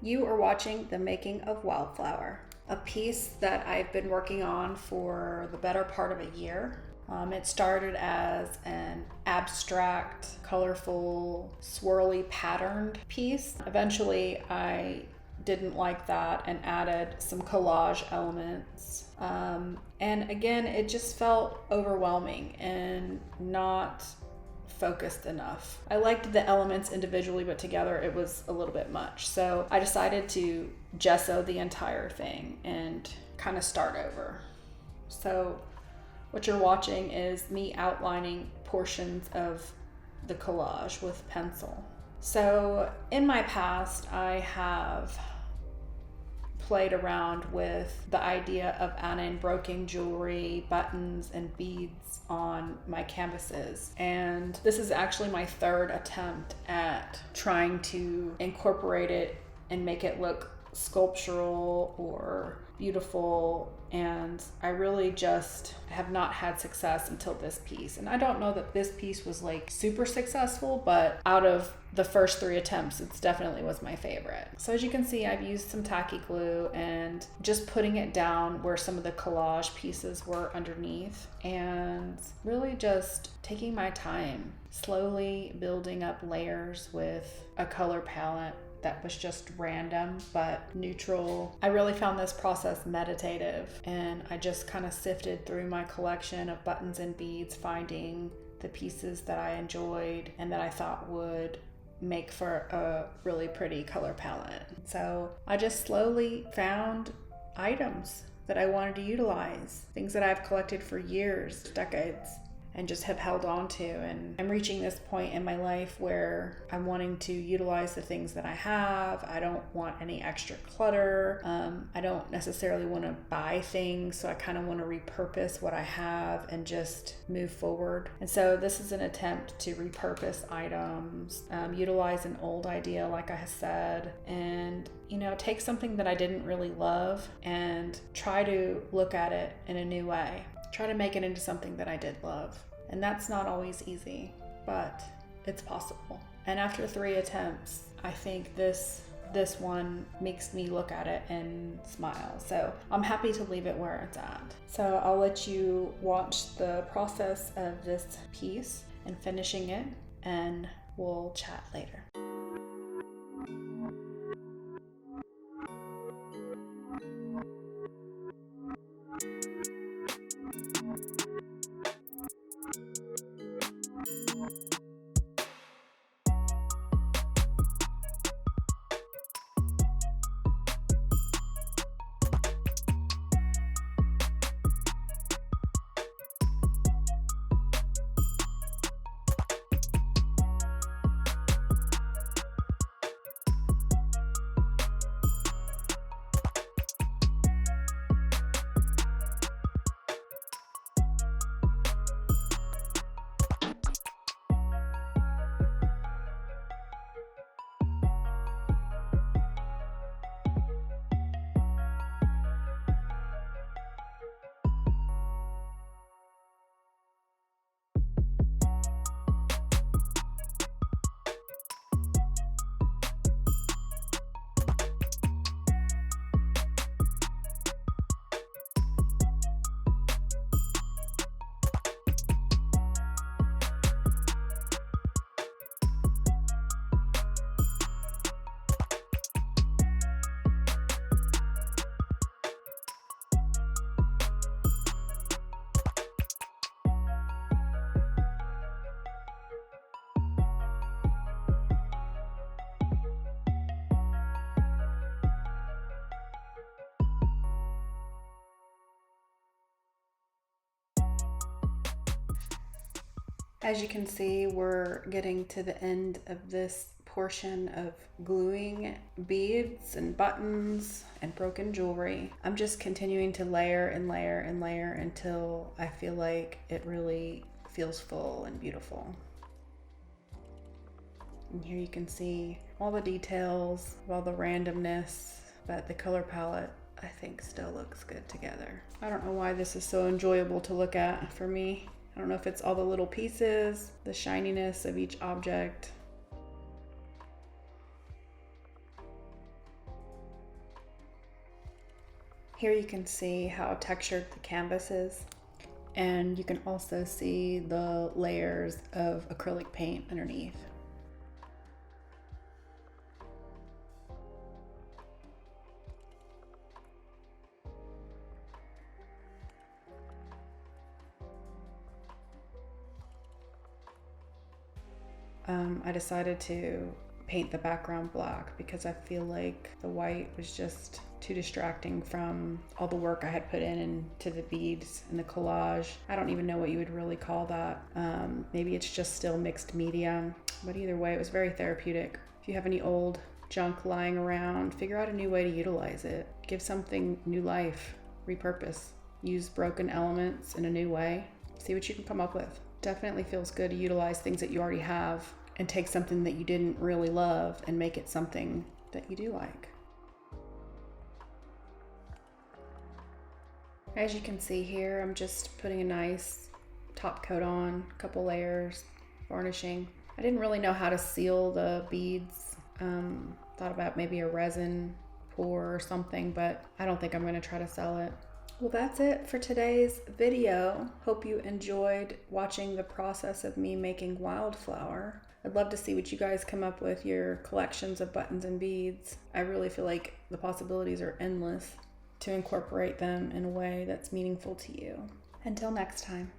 You are watching the making of Wildflower, a piece that I've been working on for the better part of a year. It started as an abstract, colorful, swirly patterned piece. Eventually, I didn't like that and added some collage elements. And again, it just felt overwhelming and not focused enough. I liked the elements individually, but together it was a little bit much. So I decided to gesso the entire thing and kind of start over. So what you're watching is me outlining portions of the collage with pencil. So in my past, I have played around with the idea of adding broken jewelry, buttons, and beads on my canvases. And this is actually my third attempt at trying to incorporate it and make it look sculptural or beautiful, and I really just have not had success until this piece. And I don't know that this piece was like super successful, but out of the first 3 attempts, it's definitely was my favorite. So as you can see, I've used some tacky glue and just putting it down where some of the collage pieces were underneath, and really just taking my time, slowly building up layers with a color palette that was just random but neutral. I really found this process meditative, and I just kind of sifted through my collection of buttons and beads, finding the pieces that I enjoyed and that I thought would make for a really pretty color palette. So I just slowly found items that I wanted to utilize, things that I've collected for years, decades, and just have held on to. And I'm reaching this point in my life where I'm wanting to utilize the things that I have. I don't want any extra clutter. I don't necessarily want to buy things, so I kind of want to repurpose what I have and just move forward. And so this is an attempt to repurpose items, utilize an old idea, like I said, and take something that I didn't really love and try to look at it in a new way. Try to make it into something that I did love. And that's not always easy, but it's possible. And after 3 attempts, I think this one makes me look at it and smile. So I'm happy to leave it where it's at. So I'll let you watch the process of this piece and finishing it, and we'll chat later. As you can see, we're getting to the end of this portion of gluing beads and buttons and broken jewelry. I'm just continuing to layer and layer and layer until I feel like it really feels full and beautiful. And here you can see all the details, all the randomness, but the color palette I think still looks good together. I don't know why this is so enjoyable to look at for me. I don't know if it's all the little pieces, the shininess of each object. Here you can see how textured the canvas is, and you can also see the layers of acrylic paint underneath. I decided to paint the background black because I feel like the white was just too distracting from all the work I had put into the beads and the collage. I don't even know what you would really call that. Maybe it's just still mixed media, but either way, it was very therapeutic. If you have any old junk lying around, figure out a new way to utilize it. Give something new life, repurpose. Use broken elements in a new way. See what you can come up with. Definitely feels good to utilize things that you already have and take something that you didn't really love and make it something that you do like. As you can see here, I'm just putting a nice top coat on, a couple layers, varnishing. I didn't really know how to seal the beads. Thought about maybe a resin pour or something, but I don't think I'm gonna try to sell it. Well, that's it for today's video. Hope you enjoyed watching the process of me making Wildflower. I'd love to see what you guys come up with, your collections of buttons and beads. I really feel like the possibilities are endless to incorporate them in a way that's meaningful to you. Until next time.